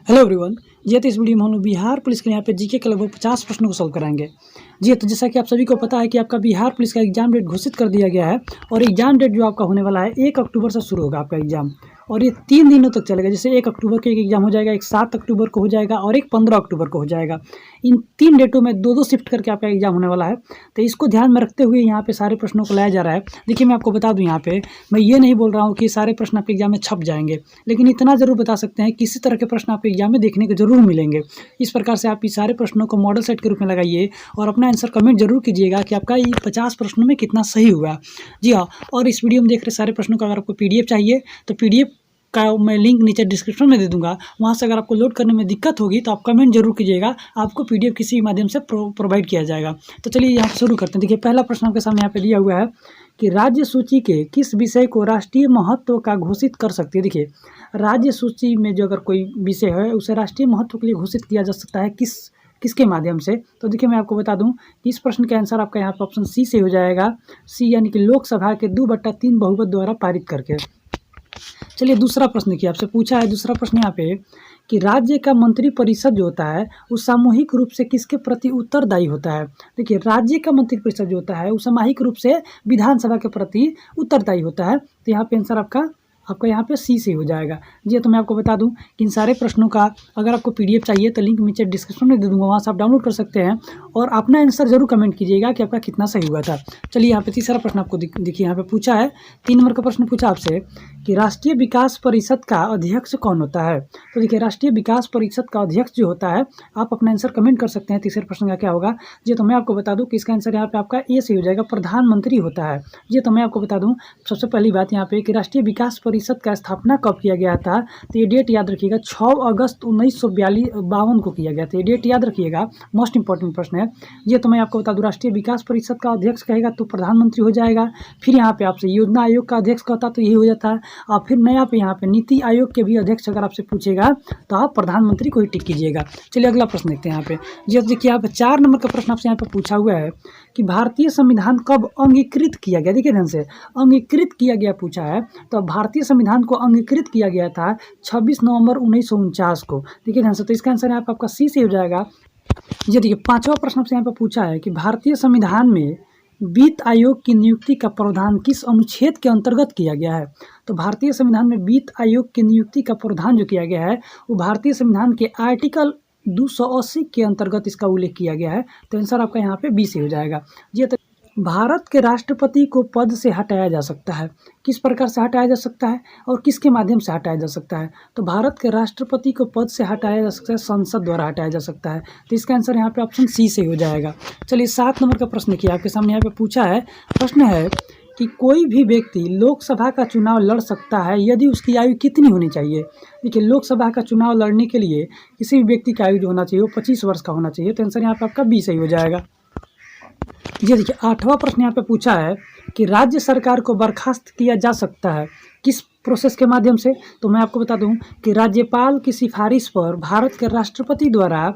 Hello everyone. जी तो इस video में हम लोग बिहार पुलिस के यहाँ पे जीके के लगभग 50 प्रश्नों को सॉल्व कराएंगे। जी तो जैसा कि आप सभी को पता है कि आपका बिहार पुलिस का एग्जाम डेट घोषित कर दिया गया है और एग्जाम डेट जो आपका होने वाला है 1 अक्टूबर से शुरू होगा आपका एग्जाम और ये 3 दिनों तक चलेगा। जैसे 1 अक्टूबर को एक एग्जाम हो जाएगा, एक 7 अक्टूबर को हो जाएगा और एक 15 अक्टूबर को हो जाएगा। इन 3 डेटों में दो शिफ्ट करके आपका एग्जाम होने वाला है। तो इसको ध्यान में रखते हुए यहाँ पे सारे प्रश्नों को लाया जा रहा है। देखिए मैं आपको बता दूँ, यहाँ पे मैं ये नहीं बोल रहा हूँ कि सारे प्रश्न आपके एग्जाम में छप जाएंगे, लेकिन इतना जरूर बता सकते हैं किसी तरह के प्रश्न आपके एग्जाम में देखने को जरूर मिलेंगे। इस प्रकार से आप इस सारे प्रश्नों को मॉडल सेट के रूप में लगाइए और अपना आंसर कमेंट जरूर कीजिएगा कि आपका ये 50 प्रश्नों में कितना सही हुआ। जी हाँ, और इस वीडियो में देख रहे सारे प्रश्नों का अगर आपको पीडीएफ चाहिए तो पीडीएफ का मैं लिंक नीचे डिस्क्रिप्शन में दे दूंगा। वहाँ से अगर आपको लोड करने में दिक्कत होगी तो आप कमेंट जरूर कीजिएगा, आपको पीडीएफ किसी भी माध्यम से प्रोवाइड किया जाएगा। तो चलिए यहाँ शुरू करते हैं। देखिए पहला प्रश्न आपके सामने यहाँ पे दिया हुआ है कि राज्य सूची के किस विषय को राष्ट्रीय महत्व का घोषित कर सकती है। देखिए राज्य सूची में जो अगर कोई विषय है उसे राष्ट्रीय महत्व के लिए घोषित किया जा सकता है किसके माध्यम से। तो देखिए मैं आपको बता दूं कि इस प्रश्न का आंसर आपका यहाँ पर ऑप्शन सी से हो जाएगा। सी यानी कि लोकसभा के 2/3 बहुमत द्वारा पारित करके। चलिए दूसरा प्रश्न देखिए आपसे पूछा है। दूसरा प्रश्न यहाँ पे कि राज्य का मंत्री परिषद जो होता है वो सामूहिक रूप से किसके प्रति उत्तरदायी होता है। देखिए राज्य का मंत्री परिषद जो होता है वो सामूहिक रूप से विधानसभा के प्रति उत्तरदायी होता है। तो यहाँ पे आंसर आपका यहाँ पे सी से हो जाएगा। जी तो मैं आपको बता दूं कि इन सारे प्रश्नों का अगर आपको पीडीएफ चाहिए तो लिंक नीचे डिस्क्रिप्शन में दे दूंगा, वहाँ से आप डाउनलोड कर सकते हैं और अपना आंसर जरूर कमेंट कीजिएगा कि आपका कितना सही हुआ था। चलिए यहाँ पे तीसरा प्रश्न आपको देखिए यहाँ पे पूछा है। 3 नंबर का प्रश्न पूछा आपसे कि राष्ट्रीय विकास परिषद का अध्यक्ष कौन होता है। तो देखिए राष्ट्रीय विकास परिषद का अध्यक्ष जो होता है, आप अपना आंसर कमेंट कर सकते हैं तीसरे प्रश्न का क्या होगा। जी तो मैं आपको बता दूं कि इसका आंसर यहाँ पे आपका ए से हो जाएगा, प्रधानमंत्री होता है। जी तो मैं आपको बता दूं सबसे पहली बात यहाँ पे कि राष्ट्रीय विकास परिषद का स्थापना कब किया गया था। तो ये डेट याद रखिएगा 6 अगस्त 1952 को किया गया था। ये डेट याद रखिएगा, मोस्ट इंपॉर्टेंट प्रश्न है। ये तो मैं आपको बता दूं राष्ट्रीय विकास परिषद का अध्यक्ष कहेगा तो प्रधानमंत्री हो जाएगा। फिर यहाँ पे आपसे योजना आयोग का अध्यक्ष कहता तो यही हो जाता है। और फिर नया पे यहाँ पे नीति आयोग के भी अध्यक्ष अगर आपसे पूछेगा तो आप प्रधानमंत्री को ही टिक कीजिएगा। चलिए अगला प्रश्न देखते हैं यहाँ पे। जी देखिए यहाँ पे 4 नंबर का प्रश्न आपसे यहाँ पे पूछा हुआ है कि भारतीय संविधान कब अंगीकृत किया गया। देखिए ध्यान से, अंगीकृत किया गया पूछा है। तो भारतीय संविधान को अंगीकृत किया गया था 26 नवंबर 1949 को। देखिए ध्यान से, तो इसका आंसर यहाँ पे आपका सी से हो जाएगा। ये देखिए 5वां प्रश्न आपसे यहाँ पे पूछा है कि भारतीय संविधान में वित्त आयोग की नियुक्ति का प्रावधान किस अनुच्छेद के अंतर्गत किया गया है। तो भारतीय संविधान में वित्त आयोग की नियुक्ति का प्रावधान जो किया गया है वो भारतीय संविधान के आर्टिकल 280 के अंतर्गत इसका उल्लेख किया गया है। तो आंसर आपका यहाँ पे बी से हो जाएगा। जी तो भारत के राष्ट्रपति को पद से हटाया जा सकता है, किस प्रकार से हटाया जा सकता है और किसके माध्यम से हटाया जा सकता है। तो भारत के राष्ट्रपति को पद से हटाया जा सकता है, संसद द्वारा हटाया जा सकता है। तो इसका आंसर यहाँ पे ऑप्शन सी से हो जाएगा। चलिए 7 नंबर का प्रश्न देखिए आपके सामने यहाँ पे पूछा है। प्रश्न है कि कोई भी व्यक्ति लोकसभा का चुनाव लड़ सकता है यदि उसकी आयु कितनी होनी चाहिए। देखिए लोकसभा का चुनाव लड़ने के लिए किसी भी व्यक्ति की आयु जो होना चाहिए वो 25 वर्ष का होना चाहिए। तो आंसर यहाँ पे आपका बी सही हो जाएगा। जी देखिए 8वां प्रश्न यहाँ पे पूछा है कि राज्य सरकार को बर्खास्त किया जा सकता है किस प्रोसेस के माध्यम से। तो मैं आपको बता दूं कि राज्यपाल की सिफारिश पर भारत के राष्ट्रपति द्वारा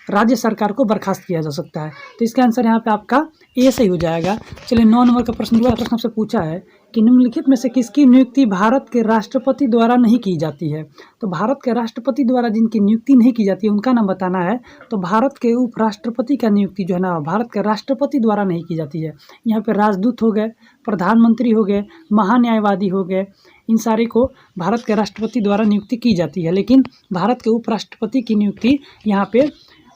राज्य सरकार को बर्खास्त किया जा सकता है। तो इसका आंसर यहाँ पे आपका ए सही हो जाएगा। चलिए 9 नंबर का प्रश्न आपसे पूछा है कि निम्नलिखित में से किसकी नियुक्ति भारत के राष्ट्रपति द्वारा नहीं की जाती है। तो भारत के राष्ट्रपति द्वारा जिनकी नियुक्ति नहीं की जाती है उनका नाम बताना है। तो भारत के उपराष्ट्रपति का नियुक्ति जो है ना भारत के राष्ट्रपति द्वारा नहीं की जाती है। यहाँ पे राजदूत हो गए, प्रधानमंत्री हो गए, महान्यायवादी हो गए, इन सारे को भारत के राष्ट्रपति द्वारा नियुक्ति की जाती है, लेकिन भारत के उपराष्ट्रपति की नियुक्ति यहाँ पे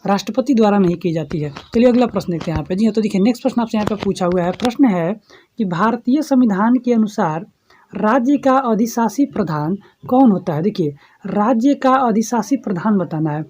राष्ट्रपति द्वारा नहीं की जाती है। चलिए अगला प्रश्न देखते हैं यहाँ पे। जी हाँ, तो देखिए नेक्स्ट प्रश्न आपसे यहाँ पे पूछा हुआ है। प्रश्न है कि भारतीय संविधान के अनुसार राज्य का अधिशासी प्रधान कौन होता है। देखिए राज्य का अधिशासी प्रधान बताना है,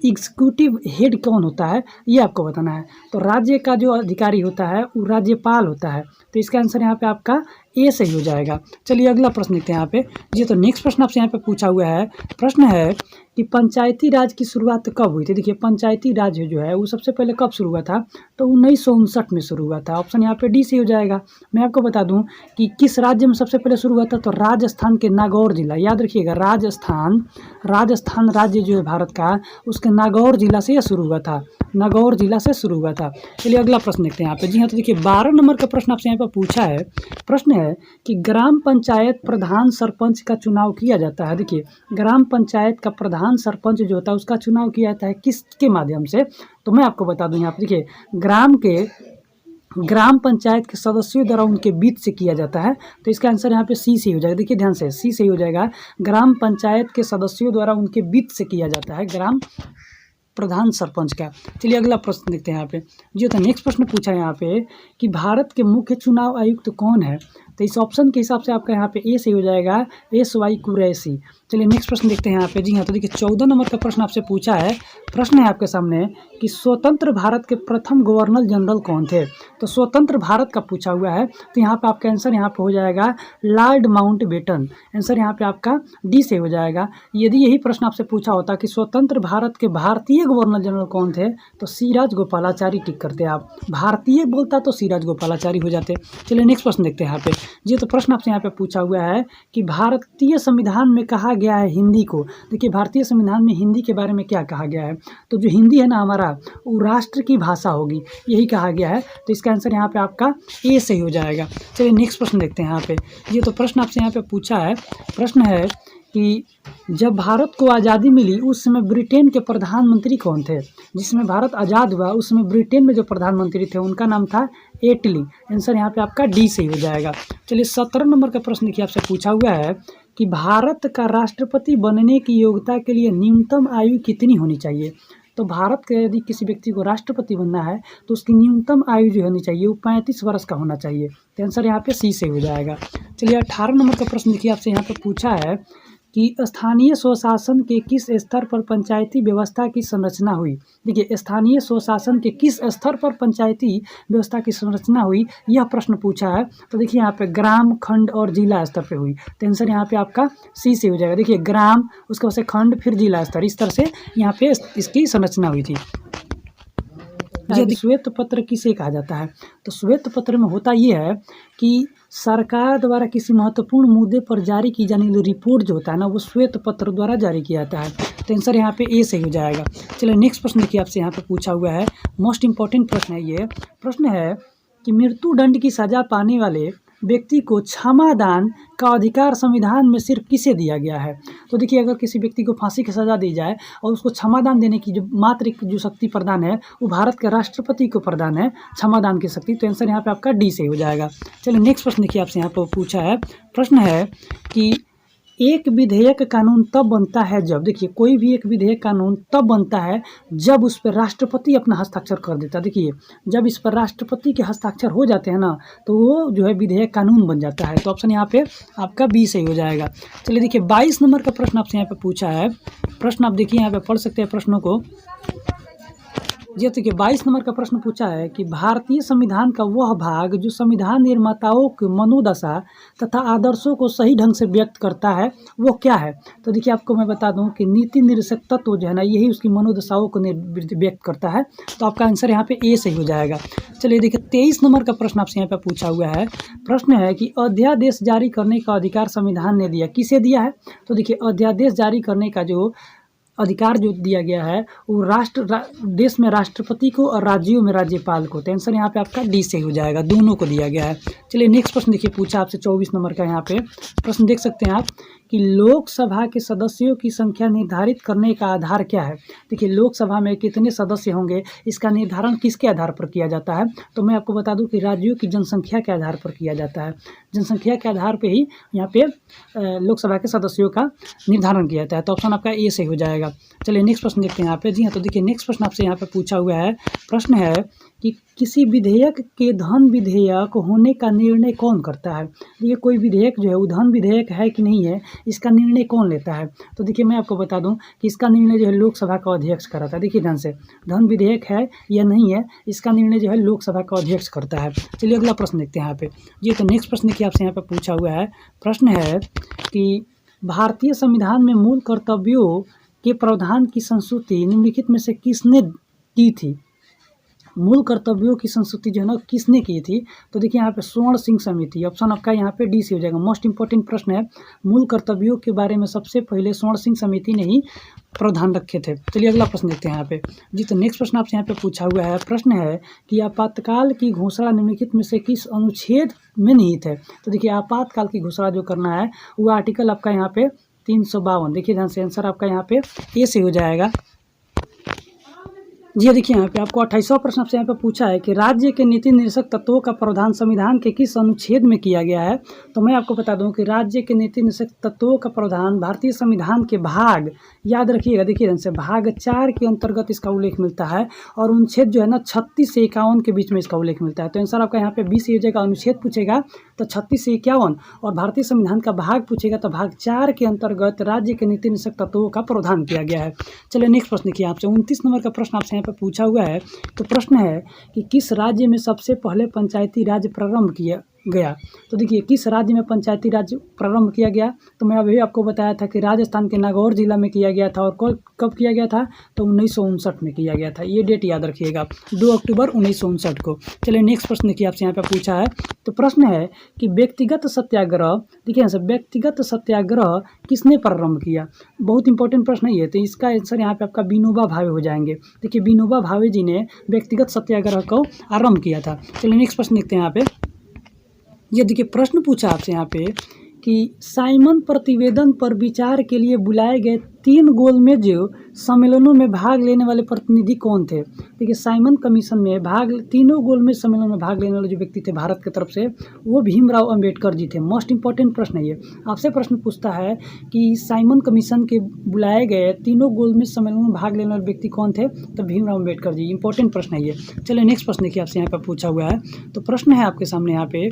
एग्जीक्यूटिव हेड कौन होता है ये आपको बताना है। तो राज्य का जो अधिकारी होता है वो राज्यपाल होता है। तो इसका आंसर यहाँ पे आपका ए सही हो जाएगा। चलिए अगला प्रश्न देखते हैं यहाँ पे। जी तो नेक्स्ट प्रश्न आपसे यहाँ पे पूछा हुआ है। प्रश्न है कि पंचायती राज की शुरुआत कब हुई थी। देखिए पंचायती राज जो है वो सबसे पहले कब शुरू हुआ था। तो 1959 में शुरू हुआ था। ऑप्शन यहाँ पे डी से हो जाएगा। मैं आपको बता दूं कि किस राज्य में सबसे पहले शुरू हुआ था। तो राजस्थान के नागौर जिला, याद रखिएगा राजस्थान राज्य जो है भारत का उसके नागौर जिला से यह शुरू हुआ था। नागौर जिला से शुरू हुआ था। चलिए अगला प्रश्न देखते हैं यहाँ पे। जी हाँ, तो देखिए 12 नंबर का प्रश्न आपसे यहाँ पे पूछा है। प्रश्न है कि ग्राम पंचायत प्रधान सरपंच का चुनाव किया जाता है। देखिए ग्राम पंचायत का प्रधान सरपंच जो होता है उसका चुनाव किया जाता है किसके माध्यम से? तो मैं आपको बता दूं यहाँ पे, देखिए ग्राम पंचायत के सदस्यों द्वारा उनके बीच से किया जाता है। तो इसका आंसर यहाँ पे सी सही हो जाएगा। देखिए ध्यान से, सी सही हो जाएगा। ग्राम पंचायत के सदस्यों द्वारा उनके बीच से किया जाता है ग्राम प्रधान सरपंच का। चलिए अगला प्रश्न देखते हैं यहाँ पे। जो तो नेक्स्ट प्रश्न पूछा है यहाँ पे कि भारत के मुख्य चुनाव आयुक्त कौन है? तो इस ऑप्शन के हिसाब से आपका यहाँ पे ए सही हो जाएगा, SY कुरैशी। चलिए नेक्स्ट प्रश्न देखते हैं यहाँ पे। जी हाँ, तो देखिए 14 नंबर का प्रश्न आपसे पूछा है। प्रश्न है आपके सामने कि स्वतंत्र भारत के प्रथम गवर्नर जनरल कौन थे? तो स्वतंत्र भारत का पूछा हुआ है, तो यहाँ पे आपका आंसर यहाँ पे हो जाएगा लॉर्ड माउंटबेटन। आंसर यहाँ पे आपका डी से हो जाएगा। यदि यही प्रश्न आपसे पूछा होता कि स्वतंत्र भारत के भारतीय गवर्नर जनरल कौन थे, तो सी राजगोपालाचारी टिक करते आप। भारतीय बोलता तो सी राजगोपालाचारी हो जाते। चलिए नेक्स्ट प्रश्न देखते हैं यहाँ पे। जी तो प्रश्न आपसे यहाँ पे पूछा हुआ है कि भारतीय संविधान में कहा गया है हिंदी को। देखिए भारतीय संविधान में हिंदी के बारे में क्या कहा गया है? तो जो हिंदी है ना हमारा, वो राष्ट्र की भाषा होगी, यही कहा गया है। तो इसका आंसर यहाँ पे आपका ए सही हो जाएगा। चलिए नेक्स्ट प्रश्न देखते हैं यहाँ पे। ये तो प्रश्न आपसे यहाँ पे पूछा है। प्रश्न है कि जब भारत को आज़ादी मिली उस समय ब्रिटेन के प्रधानमंत्री कौन थे? जिसमें भारत आज़ाद हुआ उस समय ब्रिटेन में जो प्रधानमंत्री थे उनका नाम था एटली। आंसर यहाँ पे आपका डी सही हो जाएगा। चलिए 17 नंबर का प्रश्न देखिए आपसे पूछा हुआ है कि भारत का राष्ट्रपति बनने की योग्यता के लिए न्यूनतम आयु कितनी होनी चाहिए? तो भारत के यदि किसी व्यक्ति को राष्ट्रपति बनना है तो उसकी न्यूनतम आयु जो होनी चाहिए वो 35 वर्ष का होना चाहिए। तो आंसर यहाँ पे सी से हो जाएगा। चलिए 18 नंबर का प्रश्न देखिए आपसे यहाँ पे पूछा है कि स्थानीय स्वशासन के किस स्तर पर पंचायती व्यवस्था की संरचना हुई? देखिए स्थानीय स्वशासन के किस स्तर पर पंचायती व्यवस्था की संरचना हुई, यह प्रश्न पूछा है। तो देखिए यहाँ पे ग्राम, खंड और जिला स्तर पे हुई। तो आंसर यहाँ पे आपका सी से हो जाएगा। देखिए ग्राम, उसके बाद से खंड, फिर जिला स्तर, इस तरह से यहाँ पे इसकी संरचना हुई थी। श्वेत पत्र किसे कहा जाता है? तो श्वेत पत्र में होता ये है कि सरकार द्वारा किसी महत्वपूर्ण मुद्दे पर जारी की जाने वाली रिपोर्ट जो होता है ना, वो श्वेत पत्र द्वारा जारी किया जाता है। तो आंसर यहाँ पे ए सही हो जाएगा। चलिए नेक्स्ट प्रश्न देखिए आपसे यहाँ पे पूछा हुआ है। मोस्ट इंपॉर्टेंट प्रश्न है ये। प्रश्न है कि मृत्युदंड की सजा पाने वाले व्यक्ति को क्षमादान का अधिकार संविधान में सिर्फ किसे दिया गया है? तो देखिए अगर किसी व्यक्ति को फांसी की सज़ा दी जाए और उसको क्षमादान देने की जो मात्र जो शक्ति प्रदान है वो भारत के राष्ट्रपति को प्रदान है, क्षमादान की शक्ति। तो आंसर यहाँ पे आपका डी से हो जाएगा। चलिए नेक्स्ट प्रश्न देखिए आपसे यहाँ पर पूछा है। प्रश्न है कि एक विधेयक कानून तब बनता है जब, देखिए कोई भी एक विधेयक कानून तब बनता है जब उस पर राष्ट्रपति अपना हस्ताक्षर कर देता है। देखिए जब इस पर राष्ट्रपति के हस्ताक्षर हो जाते हैं ना, तो वो जो है विधेयक कानून बन जाता है। तो ऑप्शन यहाँ पे आपका बी सही हो जाएगा। चलिए देखिए 22 नंबर का प्रश्न आपसे यहाँ पे पूछा है। प्रश्न आप देखिए यहाँ पे पढ़ सकते हैं प्रश्नों को। जैसे कि 22 नंबर का प्रश्न पूछा है कि भारतीय संविधान का वह भाग जो संविधान निर्माताओं की मनोदशा तथा आदर्शों को सही ढंग से व्यक्त करता है वो क्या है? तो देखिए आपको मैं बता दूं कि नीति निर्देशक तत्व जो है ना, यही उसकी मनोदशाओं को व्यक्त करता है। तो आपका आंसर यहाँ पे ए सही हो जाएगा। चलिए देखिए 23 नंबर का प्रश्न आपसे यहाँ पे पूछा हुआ है। प्रश्न है कि अध्यादेश जारी करने का अधिकार संविधान ने दिया, किसे दिया है? तो देखिए अध्यादेश जारी करने का जो अधिकार जो दिया गया है वो देश में राष्ट्रपति को और राज्यों में राज्यपाल को। तो आंसर यहाँ पे आपका डी से हो जाएगा, दोनों को दिया गया है। चलिए नेक्स्ट प्रश्न देखिए पूछा आपसे 24 नंबर का। यहाँ पे प्रश्न देख सकते हैं आप कि लोकसभा के सदस्यों की संख्या निर्धारित करने का आधार क्या है? देखिए लोकसभा में कितने सदस्य होंगे इसका निर्धारण किसके आधार पर किया जाता है? तो मैं आपको बता दूं कि राज्यों की जनसंख्या के आधार पर किया जाता है। जनसंख्या के आधार पे ही यहाँ पे लोकसभा के सदस्यों का निर्धारण किया जाता है। तो ऑप्शन आपका ए सही हो जाएगा। चलिए नेक्स्ट प्रश्न देखते हैं यहाँ पे। जी हाँ, तो देखिए नेक्स्ट प्रश्न आपसे यहाँ पे पूछा हुआ है। प्रश्न है कि किसी विधेयक के धन विधेयक होने का निर्णय कौन करता है? देखिए कोई विधेयक जो है वो धन विधेयक है कि नहीं है, इसका निर्णय कौन लेता है? तो देखिए मैं आपको बता दूं कि इसका निर्णय जो है लोकसभा का अध्यक्ष कराता है। देखिए ध्यान से, धन विधेयक है या नहीं है, इसका निर्णय जो है लोकसभा का अध्यक्ष करता है। चलिए अगला प्रश्न देखते हैं यहाँ पे। ये तो नेक्स्ट प्रश्न देखिए आपसे यहाँ पे पूछा हुआ है। प्रश्न है कि भारतीय संविधान में मूल कर्तव्यों के प्रावधान की संस्तुति निम्नलिखित में से किसने की थी? मूल कर्तव्यों की संस्तुति जो है ना किसने की थी? तो देखिए यहाँ पे स्वर्ण सिंह समिति, ऑप्शन आपका यहाँ पे डी से हो जाएगा। मोस्ट इंपॉर्टेंट प्रश्न है, मूल कर्तव्यों के बारे में सबसे पहले स्वर्ण सिंह समिति ने ही प्रावधान रखे थे। चलिए अगला प्रश्न देखते हैं यहाँ पे जी। तो नेक्स्ट प्रश्न आपसे यहाँ पे पूछा हुआ है, प्रश्न है कि आपातकाल की घोषणा निम्नलिखित में से किस अनुच्छेद में निहित है? तो देखिए आपातकाल की घोषणा जो करना है वो आर्टिकल आपका यहाँ पे 352, देखिए ध्यान से आंसर आपका यहाँ पे ए से हो जाएगा। जी देखिए यहाँ पे आपको 28वां प्रश्न आपसे यहाँ पे पूछा है कि राज्य के नीति निर्देशक तत्वों का प्रावधान संविधान के किस अनुच्छेद में किया गया है? तो मैं आपको बता दूं कि राज्य के नीति निर्देशक तत्वों का प्रावधान भारतीय संविधान के भाग, याद रखिएगा, देखिए ढंग से भाग 4 के अंतर्गत इसका उल्लेख मिलता है और अनुच्छेद जो है ना 36 से 51 के बीच में इसका उल्लेख मिलता है। तो आंसर आपका यहाँ पे 20 हो जाएगा। अनुच्छेद पूछेगा तो 36 से 51 और भारतीय संविधान का भाग पूछेगा तो भाग 4 के अंतर्गत राज्य के नीति निर्देशक तत्वों का प्रावधान किया गया है। चलिए नेक्स्ट प्रश्न देखिए आपसे 29 नंबर का प्रश्न आपसे यहाँ पे पूछा हुआ है। तो प्रश्न है कि किस राज्य में सबसे पहले पंचायती राज प्रारंभ किया गया? तो देखिए किस राज्य में पंचायती राज प्रारंभ किया गया? तो मैं अभी आपको बताया था कि राजस्थान के नागौर जिला में किया गया था और कब किया गया था? तो 1959 में किया गया था। ये डेट याद रखिएगा, 2 अक्टूबर 1959 को। चलिए नेक्स्ट प्रश्न देखिए आपसे यहाँ पे पूछा है। तो प्रश्न है कि व्यक्तिगत सत्याग्रह, देखिए सर, व्यक्तिगत सत्याग्रह किसने प्रारंभ किया? बहुत इंपॉर्टेंट प्रश्न है ये। तो इसका आंसर यहाँ पे आपका विनोबा भावे हो जाएंगे। देखिए विनोबा भावे जी ने व्यक्तिगत सत्याग्रह को आरंभ किया था। चलिए नेक्स्ट प्रश्न देखते हैं यहाँ पे। ये देखिए प्रश्न पूछा आपसे यहाँ पे कि साइमन प्रतिवेदन पर विचार के लिए बुलाए गए 3 गोलमेज सम्मेलनों में भाग लेने वाले प्रतिनिधि कौन थे? देखिए साइमन कमीशन में तीनों गोलमेज सम्मेलन में भाग लेने वाले जो व्यक्ति थे भारत की तरफ से, वो भीमराव अंबेडकर जी थे। मोस्ट इंपॉर्टेंट प्रश्न है ये। आपसे प्रश्न पूछता है कि साइमन कमीशन के बुलाए गए तीनों गोलमेज सम्मेलन में भाग लेने वाले व्यक्ति कौन थे? तो भीमराव अंबेडकर जी। इंपॉर्टेंट प्रश्न है ये। चलिए नेक्स्ट प्रश्न देखिए आपसे यहाँ पर पूछा हुआ है। तो प्रश्न है आपके सामने यहाँ पे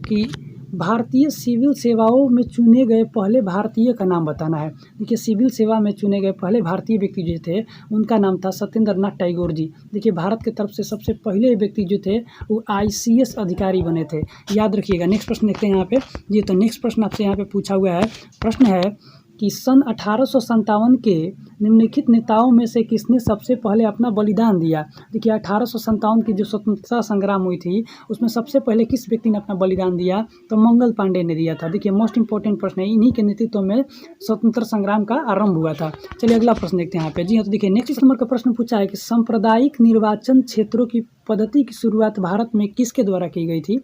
कि भारतीय सिविल सेवाओं में चुने गए पहले भारतीय का नाम बताना है। देखिए सिविल सेवा में चुने गए पहले भारतीय व्यक्ति जो थे उनका नाम था सत्येंद्र नाथ टैगोर जी। देखिए भारत की तरफ से सबसे पहले व्यक्ति जो थे वो ICS अधिकारी बने थे, याद रखिएगा। नेक्स्ट प्रश्न देखते हैं यहाँ पे जी। तो नेक्स्ट प्रश्न आपसे यहाँ पे पूछा हुआ है। प्रश्न है कि सन 1857 के निम्नलिखित नेताओं में से किसने सबसे पहले अपना बलिदान दिया? देखिए 1857 की जो स्वतंत्रता संग्राम हुई थी उसमें सबसे पहले किस व्यक्ति ने अपना बलिदान दिया? तो मंगल पांडे ने दिया था। देखिए मोस्ट इंपॉर्टेंट प्रश्न है, इन्हीं के नेतृत्व में स्वतंत्र संग्राम का आरंभ हुआ था। चलिए अगला प्रश्न देखते हैं यहाँ पे जी। हाँ तो देखिए नेक्स्ट नंबर का प्रश्न पूछा है कि सांप्रदायिक निर्वाचन क्षेत्रों की पद्धति की शुरुआत भारत में किसके द्वारा की गई थी?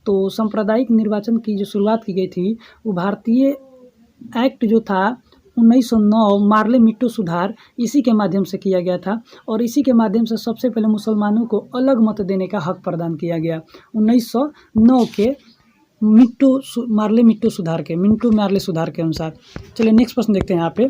तो सांप्रदायिक निर्वाचन की जो शुरुआत की गई थी वो भारतीय एक्ट जो था 1909 मार्ले मिट्टो सुधार, इसी के माध्यम से किया गया था और इसी के माध्यम से सबसे पहले मुसलमानों को अलग मत देने का हक प्रदान किया गया 1909 के मार्ले मिट्टो सुधार के अनुसार। चलिए नेक्स्ट प्रश्न देखते हैं यहाँ पे।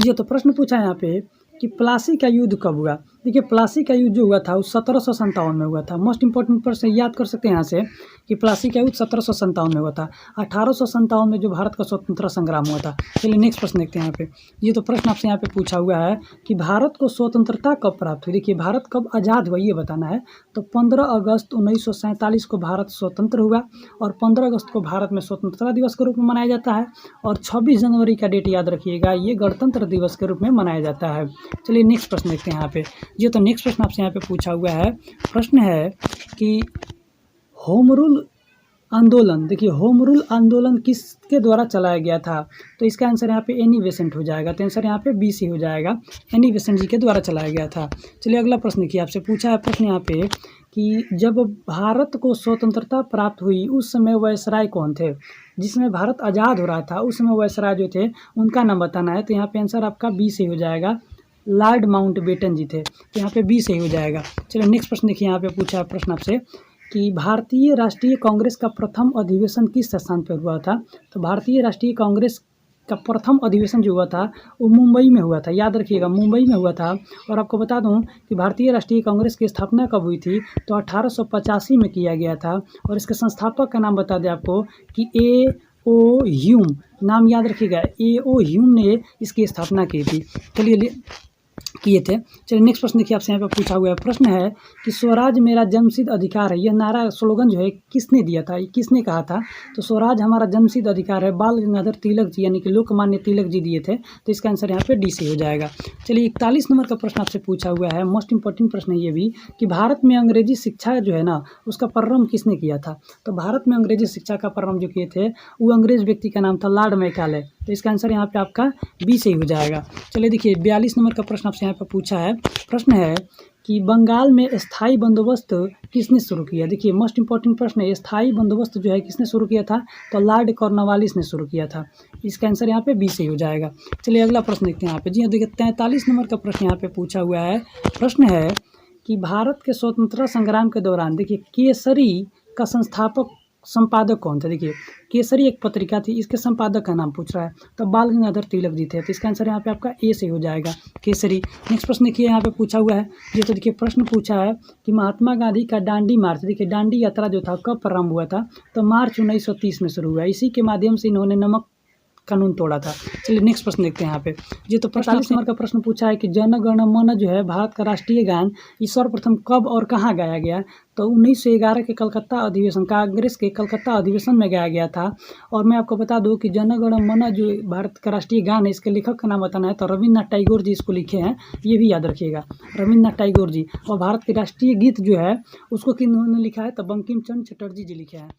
ये तो प्रश्न पूछा है यहाँ पे कि प्लासी का युद्ध कब हुआ? देखिए प्लासी का युद्ध जो हुआ था वो 1757 में हुआ था। मोस्ट इंपॉर्टेंट प्रश्न याद कर सकते हैं यहाँ से कि प्लासी का युद्ध 1757 में हुआ था। 1857 में जो भारत का स्वतंत्रता संग्राम हुआ था। चलिए नेक्स्ट प्रश्न देखते हैं यहाँ पे। ये तो प्रश्न आपसे यहाँ पे पूछा हुआ है कि भारत को स्वतंत्रता कब प्राप्त हुई? देखिए भारत कब आज़ाद हुआ ये बताना है। तो 15 अगस्त 1947 को भारत स्वतंत्र हुआ और 15 अगस्त को भारत में स्वतंत्रता दिवस के रूप में मनाया जाता है और 26 जनवरी का डेट याद रखिएगा, ये गणतंत्र दिवस के रूप में मनाया जाता है। चलिए नेक्स्ट प्रश्न देखते हैं यहाँ पे। ये तो नेक्स्ट प्रश्न आपसे यहाँ पे पूछा हुआ है। प्रश्न है कि होम रूल आंदोलन, देखिए होम रूल आंदोलन किसके द्वारा चलाया गया था? तो इसका आंसर यहाँ पे एनी बेसेंट हो जाएगा। तो आंसर यहाँ पे बी सी हो जाएगा, एनी बेसेंट जी के द्वारा चलाया गया था। चलिए अगला प्रश्न देखिए आपसे पूछा है प्रश्न यहाँ पे कि जब भारत को स्वतंत्रता प्राप्त हुई उस समय वायसराय कौन थे? जिसमें भारत आज़ाद हो रहा था उस समय वायसराय जो थे उनका नाम बताना है। तो यहाँ पे आंसर आपका बी से हो जाएगा, लॉर्ड माउंटबेटन जी थे। तो यहाँ पे बी सही हो जाएगा। चलिए नेक्स्ट प्रश्न देखिए यहाँ पे पूछा है प्रश्न आपसे कि भारतीय राष्ट्रीय कांग्रेस का प्रथम अधिवेशन किस स्थान पर हुआ था? तो भारतीय राष्ट्रीय कांग्रेस का प्रथम अधिवेशन जो हुआ था वो मुंबई में हुआ था, याद रखिएगा मुंबई में हुआ था। और आपको बता दूं कि भारतीय राष्ट्रीय कांग्रेस की स्थापना कब हुई थी? तो 1885 में किया गया था और इसके संस्थापक का नाम बता दें आपको कि A.O. ह्यूम, नाम याद रखिएगा, A.O. ह्यूम ने इसकी स्थापना की थी। चलिए किए थे। चलिए नेक्स्ट प्रश्न देखिए, आपसे यहाँ पे पूछा हुआ है, प्रश्न है कि स्वराज मेरा जन्मसिद्ध अधिकार है, यह नारा स्लोगन जो है किसने दिया था, किसने कहा था? तो स्वराज हमारा जन्मसिद्ध अधिकार है, बाल गंगाधर तिलक जी यानी कि लोकमान्य तिलक जी दिए थे। तो इसका आंसर यहाँ पे डी से हो जाएगा। चलिए 41 नंबर का प्रश्न आपसे पूछा हुआ है, मोस्ट इंपॉर्टेंट प्रश्न है ये भी, कि भारत में अंग्रेजी शिक्षा जो है ना उसका प्रारंभ किसने किया था? तो भारत में अंग्रेजी शिक्षा का प्रारंभ जो किए थे वो अंग्रेज व्यक्ति का नाम था लॉर्ड मैकाले। तो इसका आंसर यहाँ पे आपका बी से ही हो जाएगा। चलिए देखिए 42 नंबर का प्रश्न आपसे यहाँ पे पूछा है, प्रश्न है कि बंगाल में स्थायी बंदोबस्त किसने शुरू किया? देखिए मोस्ट इंपॉर्टेंट प्रश्न है, स्थायी बंदोबस्त जो है किसने शुरू किया था? तो लॉर्ड कॉर्नवालिस ने शुरू किया था। इसका आंसर यहाँ पे बी से ही हो जाएगा। चलिए अगला प्रश्न देखते हैं यहाँ पे। जी हाँ देखिए 43 नंबर का प्रश्न यहाँ पे पूछा हुआ है, प्रश्न है कि भारत के स्वतंत्रता संग्राम के दौरान देखिए केसरी का संस्थापक संपादक कौन थे? देखिए केसरी एक पत्रिका थी, इसके संपादक का नाम पूछ रहा है, तो बाल गंगाधर तिलक जी थे। तो इसका आंसर यहाँ पे आपका ए से हो जाएगा, केसरी। नेक्स्ट प्रश्न देखिए यहाँ पे पूछा हुआ है, ये तो देखिए प्रश्न पूछा है कि महात्मा गांधी का दांडी मार्च, देखिए दांडी यात्रा जो था कब प्रारंभ हुआ था? तो मार्च 1930 में शुरू हुआ। इसी के माध्यम से इन्होंने नमक कानून तोड़ा था। चलिए नेक्स्ट प्रश्न देखते हैं यहाँ पे। ये तो 45 नंबर का प्रश्न पूछा है कि जन गण मन जो है भारत का राष्ट्रीय गान ये सर्वप्रथम कब और कहाँ गाया गया? तो 1911 के कलकत्ता अधिवेशन, कांग्रेस के कलकत्ता अधिवेशन में गाया गया था। और मैं आपको बता दूं कि जन गण मन जो भारत का राष्ट्रीय गान है इसके लेखक का नाम बताना है तो रविन्द्रनाथ टैगोर जी इसको लिखे हैं, ये भी याद रखिएगा, रविन्द्रनाथ टैगोर जी। और भारत के राष्ट्रीय गीत जो है उसको किन्होंने लिखा है? तो बंकिम चंद्र चटर्जी जी लिखे हैं।